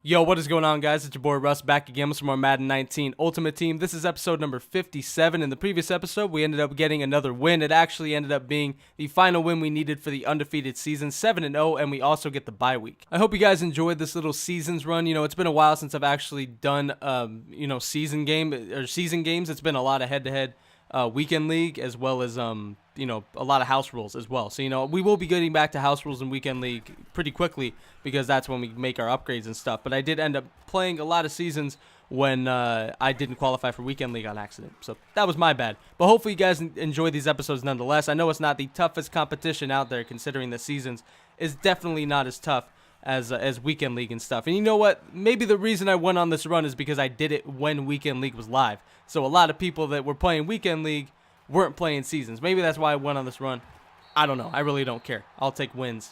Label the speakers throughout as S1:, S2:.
S1: Yo, what is going on, guys? It's your boy Russ back again with some more Madden 19 Ultimate Team. This is episode number 57. In the previous episode, we ended up getting another win. It actually ended up being the final win we needed for the undefeated season, 7-0, and we also get the bye week. I hope you guys enjoyed this little seasons run. You know, it's been a while since I've actually done, season games. It's been a lot of head-to-head weekend league as well as a lot of house rules as well. So we will be getting back to house rules and weekend league pretty quickly because that's when we make our upgrades and stuff. But I did end up playing a lot of seasons when I didn't qualify for weekend league on accident, so that was my bad. But hopefully you guys enjoy these episodes nonetheless. I know it's not the toughest competition out there, considering the seasons is definitely not as tough as weekend league and stuff. And you know what? Maybe the reason I went on this run is because I did it when weekend league was live. So a lot of people that were playing weekend league weren't playing seasons. Maybe that's why I went on this run. I don't know. I really don't care. I'll take wins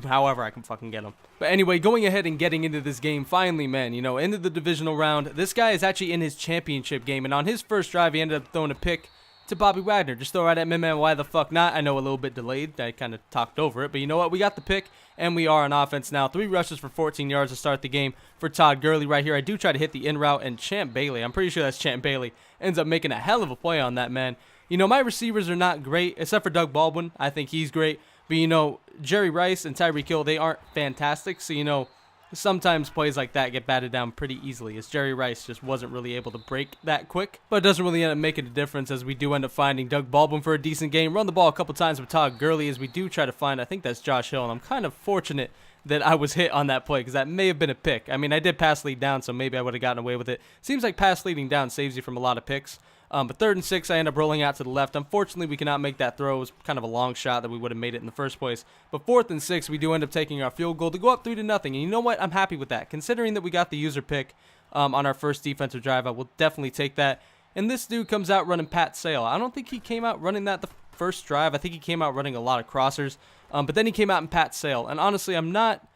S1: however I can fucking get them. But anyway, going ahead and getting into this game finally, man, into the divisional round. This guy is actually in his championship game, and on his first drive, he ended up throwing a pick to Bobby Wagner. Just throw right at man, why the fuck not? I know a little bit delayed. I kind of talked over it, but you know what? We got the pick, and we are on offense now. 3 rushes for 14 yards to start the game for Todd Gurley right here. I do try to hit the in route, and Champ Bailey, I'm pretty sure that's Champ Bailey, ends up making a hell of a play on that, man. My receivers are not great, except for Doug Baldwin. I think he's great. But, Jerry Rice and Tyreek Hill, they aren't fantastic. So, sometimes plays like that get batted down pretty easily, as Jerry Rice just wasn't really able to break that quick. But it doesn't really end up making a difference, as we do end up finding Doug Baldwin for a decent game. Run the ball a couple times with Todd Gurley, as we do try to find, I think that's Josh Hill. And I'm kind of fortunate that I was hit on that play, because that may have been a pick. I mean, I did pass lead down, so maybe I would have gotten away with it. Seems like pass leading down saves you from a lot of picks. But 3rd and 6, I end up rolling out to the left. Unfortunately, we cannot make that throw. It was kind of a long shot that we would have made it in the first place. But 4th and 6, we do end up taking our field goal to go up 3-0. And you know what? I'm happy with that. Considering that we got the user pick on our first defensive drive, I will definitely take that. And this dude comes out running Pat Sale. I don't think he came out running that the first drive. I think he came out running a lot of crossers. But then he came out in Pat Sale. And honestly, I'm not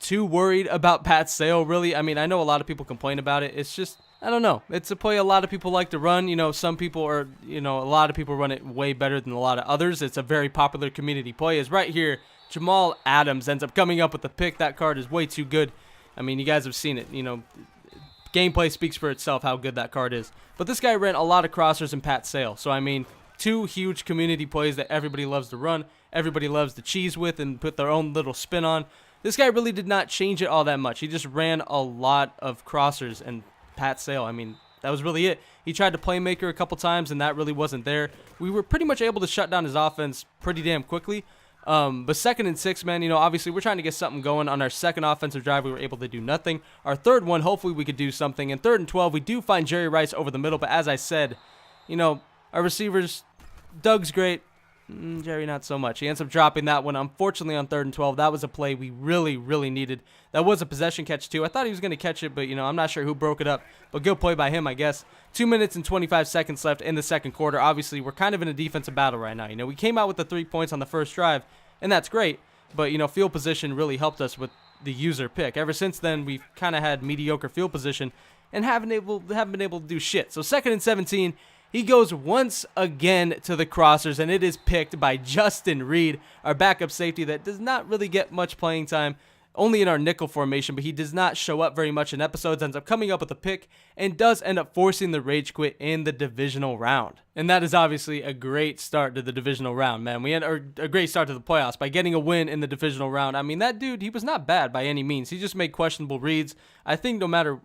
S1: too worried about Pat Sale, really. I mean, I know a lot of people complain about it. It's just, I don't know. It's a play a lot of people like to run. Some people are, a lot of people run it way better than a lot of others. It's a very popular community play. Is right here, Jamal Adams ends up coming up with the pick. That card is way too good. I mean, you guys have seen it. Gameplay speaks for itself how good that card is. But this guy ran a lot of crossers in Pat Sale. So, I mean, 2 huge community plays that everybody loves to run. Everybody loves to cheese with and put their own little spin on. This guy really did not change it all that much. He just ran a lot of crossers and Pat Sale. I mean, that was really it. He tried to playmaker a couple times, and that really wasn't there. We were pretty much able to shut down his offense pretty damn quickly. But 2nd and 6, man, obviously we're trying to get something going. On our second offensive drive, we were able to do nothing. Our third one, hopefully we could do something. And 3rd and 12, we do find Jerry Rice over the middle. But as I said, our receivers, Doug's great. Jerry, not so much. He ends up dropping that one. Unfortunately, on 3rd and 12, that was a play we really, really needed. That was a possession catch, too. I thought he was going to catch it, but, I'm not sure who broke it up. But good play by him, I guess. 2 minutes and 25 seconds left in the second quarter. Obviously, we're kind of in a defensive battle right now. We came out with the 3 points on the first drive, and that's great. But, field position really helped us with the user pick. Ever since then, we've kind of had mediocre field position and haven't been able to do shit. So 2nd and 17. He goes once again to the crossers, and it is picked by Justin Reed, our backup safety that does not really get much playing time, only in our nickel formation, but he does not show up very much in episodes, ends up coming up with a pick, and does end up forcing the rage quit in the divisional round. And that is obviously a great start to the divisional round, man. We had a great start to the playoffs by getting a win in the divisional round. I mean, that dude, he was not bad by any means. He just made questionable reads. I think no matter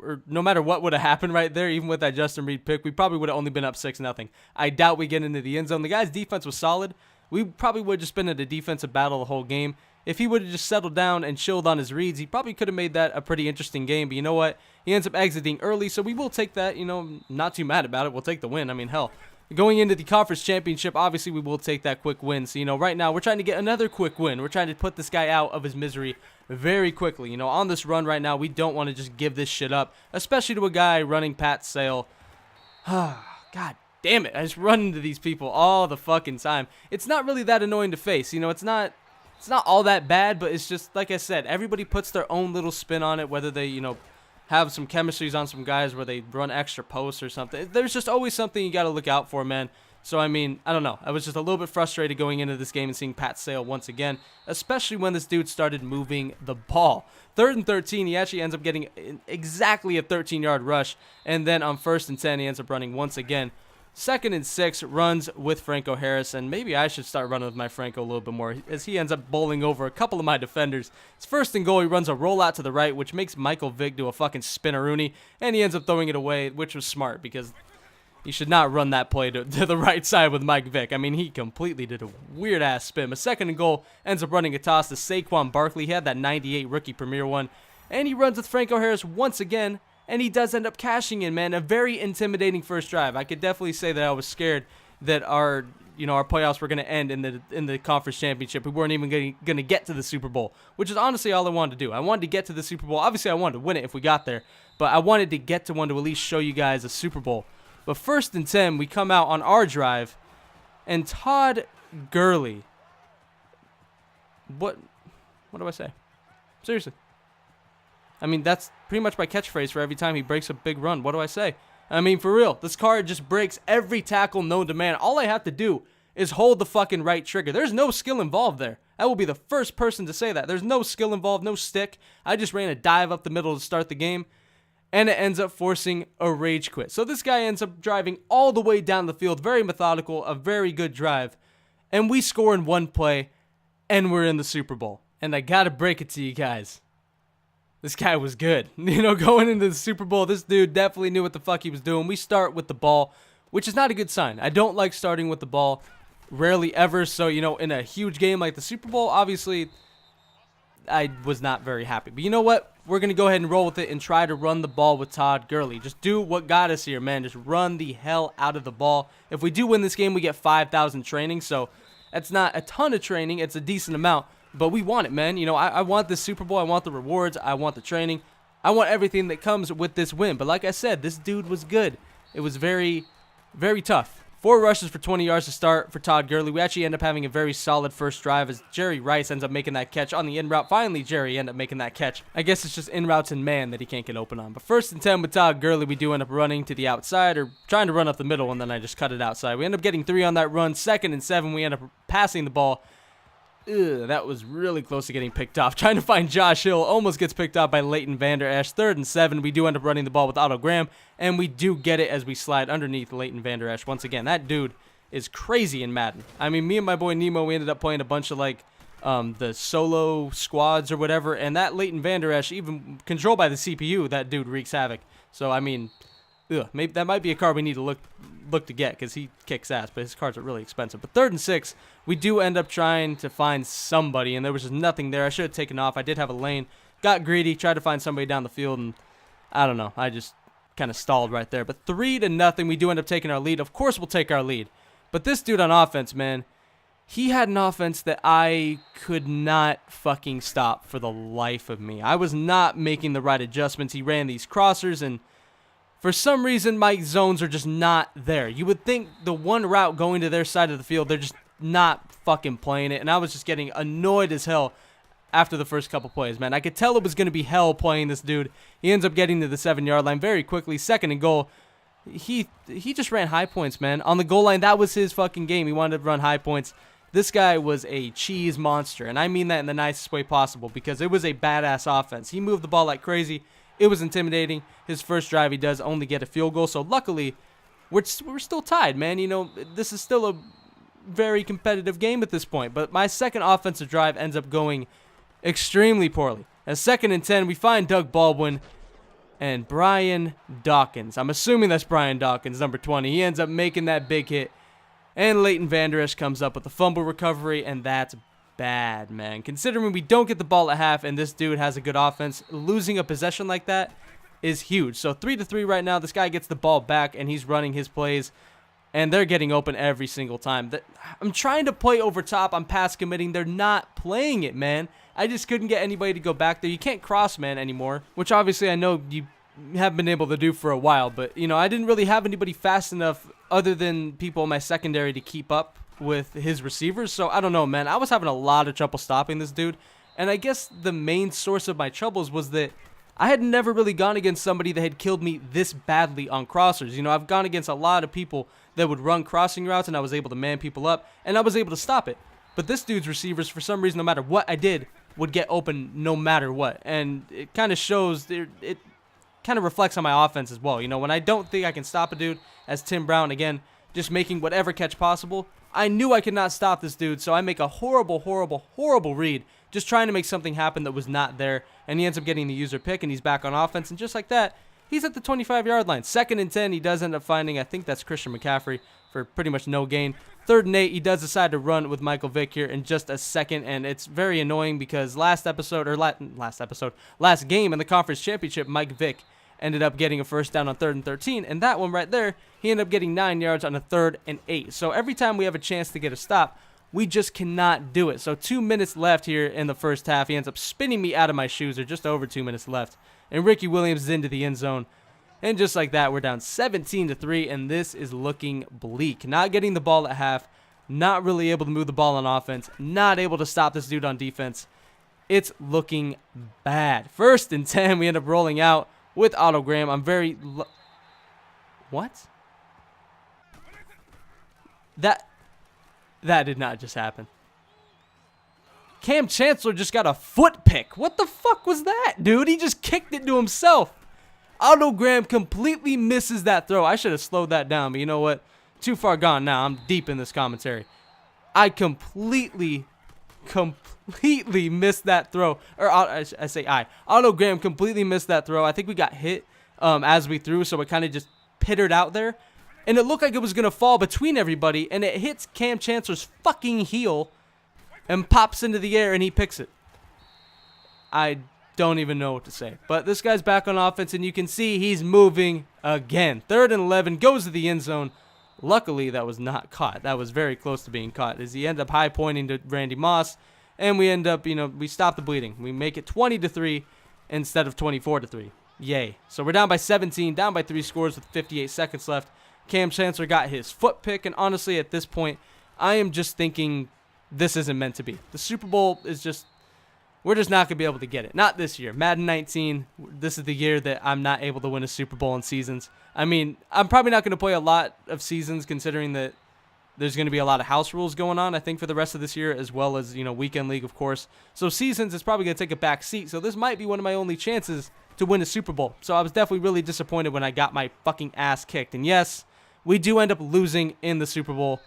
S1: what would have happened right there, even with that Justin Reed pick, we probably would have only been up 6-0. I doubt we get into the end zone. The guy's defense was solid. We probably would have just been in a defensive battle the whole game. If he would have just settled down and chilled on his reads, he probably could have made that a pretty interesting game. But you know what? He ends up exiting early, so we will take that. Not too mad about it. We'll take the win. I mean, hell. Going into the conference championship, obviously we will take that quick win. So, right now we're trying to get another quick win. We're trying to put this guy out of his misery very quickly. On this run right now, we don't want to just give this shit up, especially to a guy running Pat Sale. God damn it. I just run into these people all the fucking time. It's not really that annoying to face. It's not all that bad, but it's just, like I said, everybody puts their own little spin on it, whether they, have some chemistries on some guys where they run extra posts or something. There's just always something you got to look out for, man. So, I mean, I don't know. I was just a little bit frustrated going into this game and seeing Pat Sale once again, especially when this dude started moving the ball. 3rd and 13, he actually ends up getting exactly a 13-yard rush. And then on 1st and 10, he ends up running once again. 2nd and 6, runs with Franco Harris. And maybe I should start running with my Franco a little bit more, as he ends up bowling over a couple of my defenders. It's 1st and goal. He runs a rollout to the right, which makes Michael Vick do a fucking spinneroonie. And he ends up throwing it away, which was smart, because he should not run that play to the right side with Mike Vick. I mean, he completely did a weird-ass spin. But 2nd and goal, ends up running a toss to Saquon Barkley. He had that 98 rookie premier one. And he runs with Franco Harris once again. And he does end up cashing in, man. A very intimidating first drive. I could definitely say that I was scared that our playoffs were going to end in the conference championship. We weren't even going to get to the Super Bowl, which is honestly all I wanted to do. I wanted to get to the Super Bowl. Obviously, I wanted to win it if we got there. But I wanted to get to one to at least show you guys a Super Bowl. But 1st and 10, we come out on our drive, and Todd Gurley. What do I say? Seriously. I mean, that's pretty much my catchphrase for every time he breaks a big run. What do I say? I mean, for real, this car just breaks every tackle known to man. All I have to do is hold the fucking right trigger. There's no skill involved there. I will be the first person to say that. There's no skill involved, no stick. I just ran a dive up the middle to start the game. And it ends up forcing a rage quit. So this guy ends up driving all the way down the field. Very methodical, a very good drive. And we score in one play, and we're in the Super Bowl. And I gotta break it to you guys. This guy was good. Going into the Super Bowl, this dude definitely knew what the fuck he was doing. We start with the ball, which is not a good sign. I don't like starting with the ball. Rarely ever. So, in a huge game like the Super Bowl, obviously, I was not very happy. But you know what? We're going to go ahead and roll with it and try to run the ball with Todd Gurley. Just do what got us here, man. Just run the hell out of the ball. If we do win this game, we get 5,000 training. So that's not a ton of training. It's a decent amount. But we want it, man. I want this Super Bowl. I want the rewards. I want the training. I want everything that comes with this win. But like I said, this dude was good. It was very, very tough. 4 rushes for 20 yards to start for Todd Gurley. We actually end up having a very solid first drive as Jerry Rice ends up making that catch on the in route. Finally, Jerry ended up making that catch. I guess it's just in routes and man that he can't get open on. But 1st and 10 with Todd Gurley, we do end up running to the outside or trying to run up the middle, and then I just cut it outside. We end up getting 3 on that run. 2nd and 7, we end up passing the ball. That was really close to getting picked off. Trying to find Josh Hill. Almost gets picked off by Leighton Vander Esch. 3rd and 7. We do end up running the ball with Otto Graham. And we do get it as we slide underneath Leighton Vander Esch. Once again, that dude is crazy in Madden. I mean, me and my boy Nemo, we ended up playing a bunch of the solo squads or whatever. And that Leighton Vander Esch, even controlled by the CPU, that dude wreaks havoc. So, I mean, maybe that might be a card we need to look to get because he kicks ass, but his cards are really expensive. But 3rd and 6, we do end up trying to find somebody, and there was just nothing there. I should have taken off. I did have a lane. Got greedy, tried to find somebody down the field, and I don't know. I just kind of stalled right there. But 3-0, we do end up taking our lead. Of course we'll take our lead. But this dude on offense, man, he had an offense that I could not fucking stop for the life of me. I was not making the right adjustments. He ran these crossers, and for some reason, my zones are just not there. You would think the one route going to their side of the field, they're just not fucking playing it. And I was just getting annoyed as hell after the first couple plays, man. I could tell it was going to be hell playing this dude. He ends up getting to the 7-yard line very quickly. 2nd and goal. He just ran high points, man. On the goal line, that was his fucking game. He wanted to run high points. This guy was a cheese monster. And I mean that in the nicest way possible because it was a badass offense. He moved the ball like crazy. It was intimidating. His first drive, he does only get a field goal. So luckily, we're still tied, man. This is still a very competitive game at this point. But my second offensive drive ends up going extremely poorly. As 2nd and 10, we find Doug Baldwin and Brian Dawkins. I'm assuming that's Brian Dawkins, number 20. He ends up making that big hit. And Leighton Vander Esch comes up with a fumble recovery, and that's bad, man. Considering we don't get the ball at half and this dude has a good offense, losing a possession like that is huge. So 3-3 right now. This guy gets the ball back and he's running his plays and they're getting open every single time. I'm trying to play over top. I'm pass committing. They're not playing it, man. I just couldn't get anybody to go back there. You can't cross man anymore, which obviously I know you have been able to do for a while, but I didn't really have anybody fast enough other than people in my secondary to keep up with his receivers. So I don't know, man. I was having a lot of trouble stopping this dude. And I guess the main source of my troubles was that I had never really gone against somebody that had killed me this badly on crossers. You know, I've gone against a lot of people that would run crossing routes, and I was able to man people up, and I was able to stop it. But this dude's receivers, for some reason, no matter what I did, would get open no matter what. And it kind of shows, it kind of reflects on my offense as well. You know, when I don't think I can stop a dude, as Tim Brown, again, just making whatever catch possible, I knew I could not stop this dude, so I make a horrible, horrible, horrible read, just trying to make something happen that was not there, and he ends up getting the user pick, and he's back on offense, and just like that, he's at the 25-yard line. 2nd and 10, he does end up finding, I think that's Christian McCaffrey, for pretty much no gain. 3rd and 8, he does decide to run with Michael Vick here in just a second, and it's very annoying because last game in the conference championship, Mike Vick ended up getting a first down on 3rd and 13, and that one right there, he ended up getting 9 yards on a 3rd and 8. So every time we have a chance to get a stop, we just cannot do it. So 2 minutes left here in the first half. He ends up spinning me out of my shoes. There's just over 2 minutes left, and Ricky Williams is into the end zone. And just like that, we're down 17-3, and this is looking bleak. Not getting the ball at half, not really able to move the ball on offense, not able to stop this dude on defense. It's looking bad. 1st and 10, we end up rolling out with Otto Graham. I'm very... What? That did not just happen. Cam Chancellor just got a foot pick. What the fuck was that, dude? He just kicked it to himself. Otto Graham completely misses that throw. I should have slowed that down, but you know what? Too far gone now. I'm deep in this commentary. I completely missed that throw. Or Otto Graham completely missed that throw. I think we got hit as we threw, so it kind of just pittered out there. And it looked like it was going to fall between everybody, and it hits Cam Chancellor's fucking heel and pops into the air, and he picks it. I don't even know what to say. But this guy's back on offense, and you can see he's moving again. 3rd and 11, goes to the end zone. Luckily, that was not caught. That was very close to being caught, as he ended up high pointing to Randy Moss, and we end up, we stop the bleeding. We make it 20-3 instead of 24-3. Yay. So we're down by 17, down by 3 scores with 58 seconds left. Cam Chancellor got his foot pick, and honestly, at this point, I am just thinking this isn't meant to be. The Super Bowl is just, we're just not going to be able to get it. Not this year. Madden 19, this is the year that I'm not able to win a Super Bowl in seasons. I mean, I'm probably not going to play a lot of seasons considering that there's going to be a lot of house rules going on, I think, for the rest of this year, as well as, weekend league, of course. So seasons is probably going to take a back seat, so this might be one of my only chances to win a Super Bowl. So I was definitely really disappointed when I got my fucking ass kicked. And yes, we do end up losing in the Super Bowl.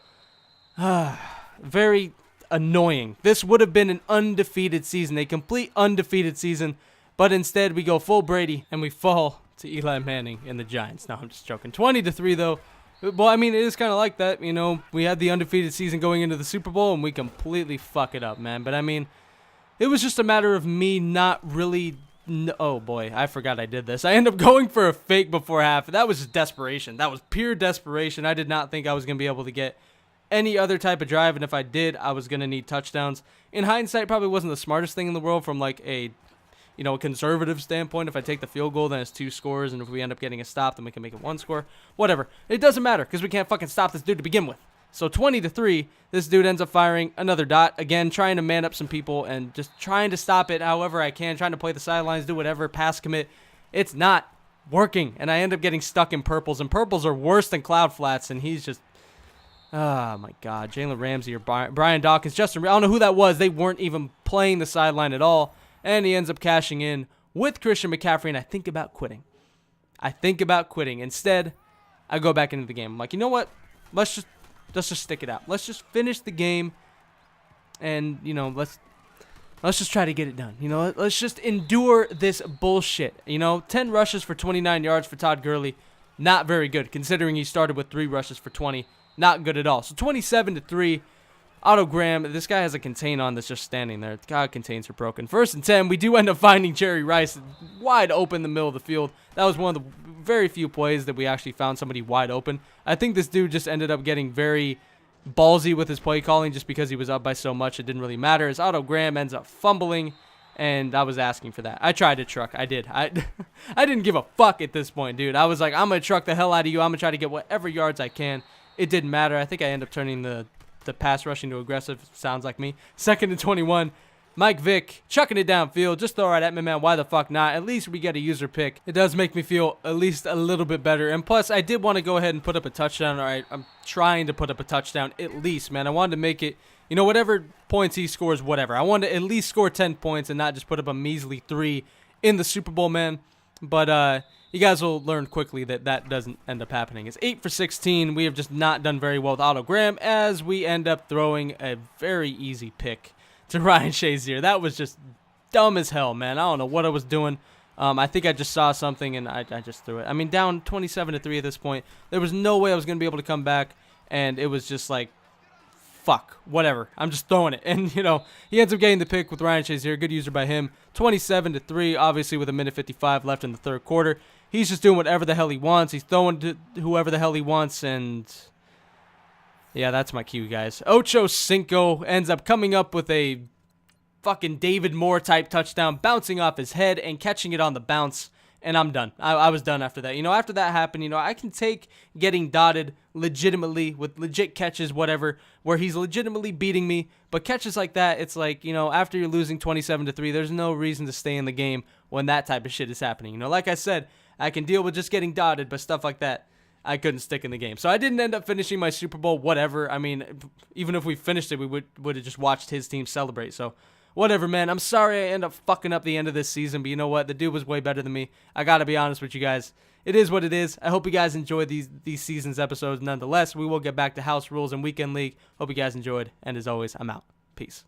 S1: Very annoying. This would have been an undefeated season, a complete undefeated season, but instead we go full Brady and we fall to Eli Manning and the Giants. No, I'm just joking. 20-3 though. Well, I mean, it is kind of like that. We had the undefeated season going into the Super Bowl and we completely fuck it up, man. But I mean, it was just a matter of me not really... Oh boy, I forgot I did this. I ended up going for a fake before half. That was just desperation. That was pure desperation. I did not think I was going to be able to get any other type of drive, and if I did, I was going to need touchdowns. In hindsight, probably wasn't the smartest thing in the world from like a conservative standpoint. If I take the field goal, then it's 2 scores, and if we end up getting a stop, then we can make it 1 score. Whatever. It doesn't matter because we can't fucking stop this dude to begin with. So 20-3, this dude ends up firing another dot. Again, trying to man up some people and just trying to stop it however I can, trying to play the sidelines, do whatever, pass commit. It's not working, and I end up getting stuck in purples, and purples are worse than cloud flats, and he's just... Oh, my God. Jalen Ramsey or Brian Dawkins. Justin, I don't know who that was. They weren't even playing the sideline at all, and he ends up cashing in with Christian McCaffrey, and I think about quitting. Instead, I go back into the game. I'm like, you know what? Let's just stick it out. Let's just finish the game, and let's just try to get it done. Let's just endure this bullshit. 10 rushes for 29 yards for Todd Gurley, not very good considering he started with 3 rushes for 20. Not good at all. So 27-3. Otto Graham, this guy has a contain on that's just standing there. God, contains are broken. 1st and 10, we do end up finding Jerry Rice wide open in the middle of the field. That was one of the very few plays that we actually found somebody wide open. I think this dude just ended up getting very ballsy with his play calling just because he was up by so much. It didn't really matter as Otto Graham ends up fumbling, and I was asking for that. I tried to truck. I did. I didn't give a fuck at this point, dude. I was like, I'm going to truck the hell out of you. I'm going to try to get whatever yards I can. It didn't matter. I think I ended up turning the pass rushing to aggressive. Sounds like me. 2nd and 21. Mike Vick chucking it downfield. Just throw right at me, man. Why the fuck not? At least we get a user pick. It does make me feel at least a little bit better. And plus, I did want to go ahead and put up a touchdown. All right, I'm trying to put up a touchdown at least, man. I wanted to make it, whatever points he scores, whatever. I wanted to at least score 10 points and not just put up a measly 3 in the Super Bowl, man. But you guys will learn quickly that doesn't end up happening. It's 8 for 16. We have just not done very well with Otto Graham as we end up throwing a very easy pick to Ryan Shazier. That was just dumb as hell, man. I don't know what I was doing. I think I just saw something and I just threw it. I mean, down 27-3 at this point. There was no way I was going to be able to come back, and it was just like, fuck, whatever. I'm just throwing it. And, he ends up getting the pick with Ryan Shazier. Good user by him. 27-3, obviously with a minute 55 left in the third quarter. He's just doing whatever the hell he wants. He's throwing to whoever the hell he wants, and yeah, that's my cue, guys. Ocho Cinco ends up coming up with a fucking David Moore type touchdown, bouncing off his head and catching it on the bounce, and I'm done. I was done after that. After that happened, I can take getting dotted legitimately with legit catches, whatever, where he's legitimately beating me, but catches like that, it's like, after you're losing 27-3, there's no reason to stay in the game when that type of shit is happening. Like I said, I can deal with just getting dotted, but stuff like that, I couldn't stick in the game. So I didn't end up finishing my Super Bowl, whatever. I mean, even if we finished it, we would have just watched his team celebrate. So whatever, man. I'm sorry I end up fucking up the end of this season, but you know what? The dude was way better than me. I got to be honest with you guys. It is what it is. I hope you guys enjoyed these season's episodes. Nonetheless, we will get back to house rules and weekend league. Hope you guys enjoyed. And as always, I'm out. Peace.